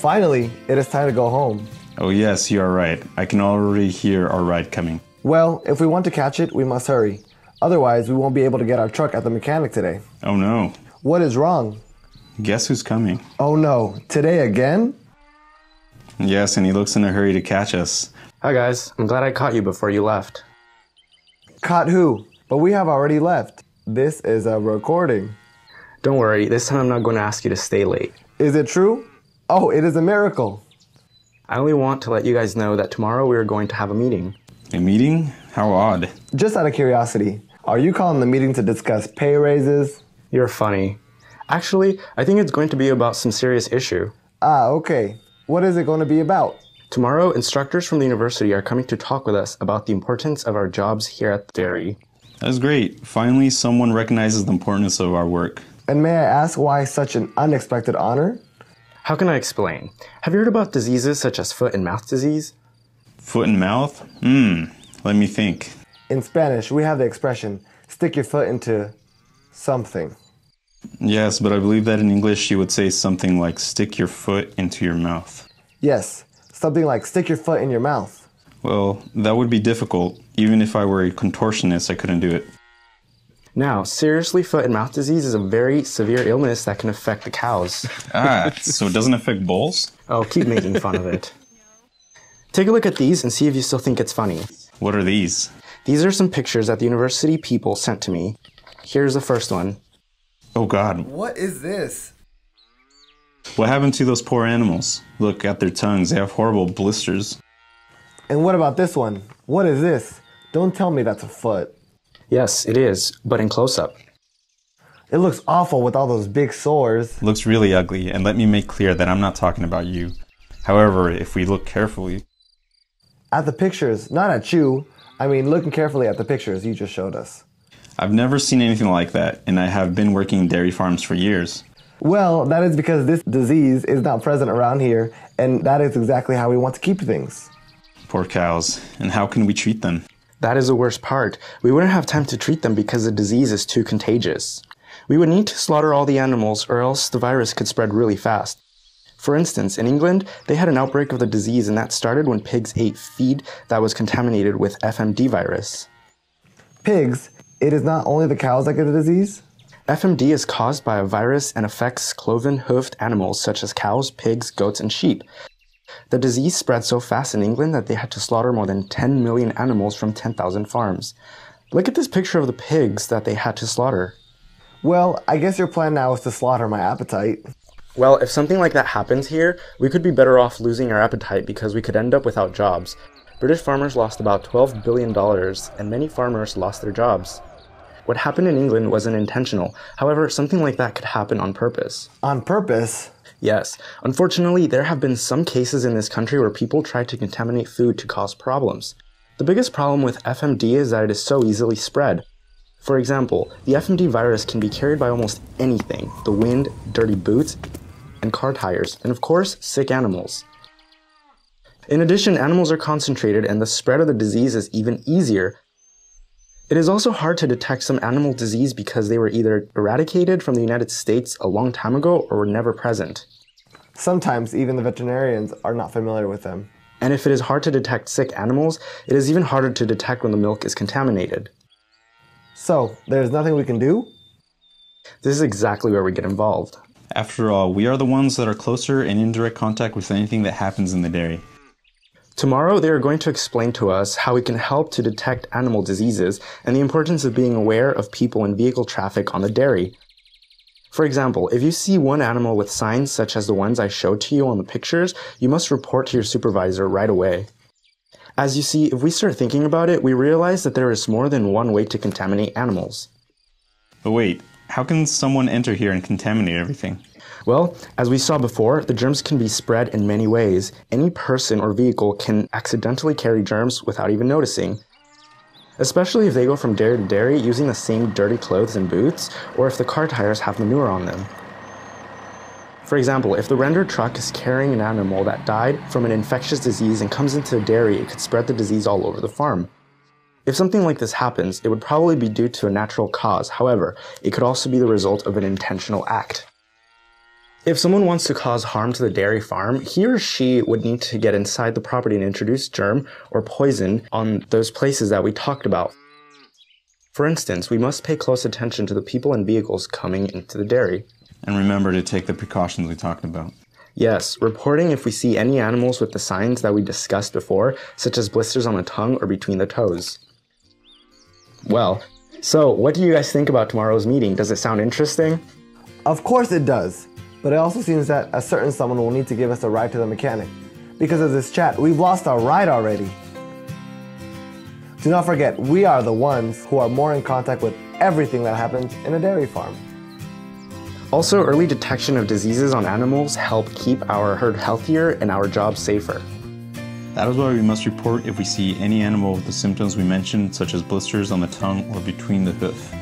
Finally, it is time to go home. Oh yes, you are right. I can already hear our ride coming. Well, if we want to catch it, we must hurry. Otherwise, we won't be able to get our truck at the mechanic today. Oh no. What is wrong? Guess who's coming? Oh no, today again? Yes, and he looks in a hurry to catch us. Hi guys, I'm glad I caught you before you left. Caught who? But we have already left. This is a recording. Don't worry, this time I'm not going to ask you to stay late. Is it true? Oh, it is a miracle. I only want to let you guys know that tomorrow we are going to have a meeting. A meeting? How odd. Just out of curiosity, are you calling the meeting to discuss pay raises? You're funny. Actually, I think it's going to be about some serious issue. Ah, okay. What is it going to be about? Tomorrow, instructors from the university are coming to talk with us about the importance of our jobs here at the dairy. That's great. Finally, someone recognizes the importance of our work. And may I ask why such an unexpected honor? How can I explain? Have you heard about diseases such as foot and mouth disease? Foot and mouth? Let me think. In Spanish, we have the expression, stick your foot into something. Yes, but I believe that in English you would say something like stick your foot into your mouth. Yes, something like stick your foot in your mouth. Well, that would be difficult. Even if I were a contortionist, I couldn't do it. Now, seriously, foot and mouth disease is a very severe illness that can affect the cows. So it doesn't affect bulls? Oh, keep making fun of it. Take a look at these and see if you still think it's funny. What are these? These are some pictures that the university people sent to me. Here's the first one. Oh God. What is this? What happened to those poor animals? Look at their tongues, they have horrible blisters. And what about this one? What is this? Don't tell me that's a foot. Yes, it is, but in close-up. It looks awful with all those big sores. Looks really ugly, and let me make clear that I'm not talking about you. However, if we look carefully... At the pictures, not at you. I mean, looking carefully at the pictures you just showed us. I've never seen anything like that, and I have been working in dairy farms for years. Well, that is because this disease is not present around here, and that is exactly how we want to keep things. Poor cows. And how can we treat them? That is the worst part. We wouldn't have time to treat them because the disease is too contagious. We would need to slaughter all the animals or else the virus could spread really fast. For instance, in England, they had an outbreak of the disease and that started when pigs ate feed that was contaminated with FMD virus. Pigs? It is not only the cows that get the disease? FMD is caused by a virus and affects cloven-hoofed animals such as cows, pigs, goats, and sheep. The disease spread so fast in England that they had to slaughter more than 10 million animals from 10,000 farms. Look at this picture of the pigs that they had to slaughter. Well, I guess your plan now is to slaughter my appetite. Well, if something like that happens here, we could be better off losing our appetite because we could end up without jobs. British farmers lost about $12 billion, and many farmers lost their jobs. What happened in England wasn't intentional. However, something like that could happen on purpose. On purpose? Yes. Unfortunately, there have been some cases in this country where people try to contaminate food to cause problems. The biggest problem with FMD is that it is so easily spread. For example, the FMD virus can be carried by almost anything: the wind, dirty boots, and car tires, and of course, sick animals. In addition, animals are concentrated and the spread of the disease is even easier. It is also hard to detect some animal disease because they were either eradicated from the United States a long time ago or were never present. Sometimes even the veterinarians are not familiar with them. And if it is hard to detect sick animals, it is even harder to detect when the milk is contaminated. So, there's nothing we can do? This is exactly where we get involved. After all, we are the ones that are closer and in direct contact with anything that happens in the dairy. Tomorrow, they are going to explain to us how we can help to detect animal diseases and the importance of being aware of people and vehicle traffic on the dairy. For example, if you see one animal with signs such as the ones I showed to you on the pictures, you must report to your supervisor right away. As you see, if we start thinking about it, we realize that there is more than one way to contaminate animals. But wait, how can someone enter here and contaminate everything? Well, as we saw before, the germs can be spread in many ways. Any person or vehicle can accidentally carry germs without even noticing. Especially if they go from dairy to dairy using the same dirty clothes and boots, or if the car tires have manure on them. For example, if the rendered truck is carrying an animal that died from an infectious disease and comes into the dairy, it could spread the disease all over the farm. If something like this happens, it would probably be due to a natural cause. However, it could also be the result of an intentional act. If someone wants to cause harm to the dairy farm, he or she would need to get inside the property and introduce germ or poison on those places that we talked about. For instance, we must pay close attention to the people and vehicles coming into the dairy. And remember to take the precautions we talked about. Yes, reporting if we see any animals with the signs that we discussed before, such as blisters on the tongue or between the toes. Well, so what do you guys think about tomorrow's meeting? Does it sound interesting? Of course it does. But it also seems that a certain someone will need to give us a ride to the mechanic. Because of this chat, we've lost our ride already. Do not forget, we are the ones who are more in contact with everything that happens in a dairy farm. Also, early detection of diseases on animals help keep our herd healthier and our jobs safer. That is why we must report if we see any animal with the symptoms we mentioned, such as blisters on the tongue or between the hoof.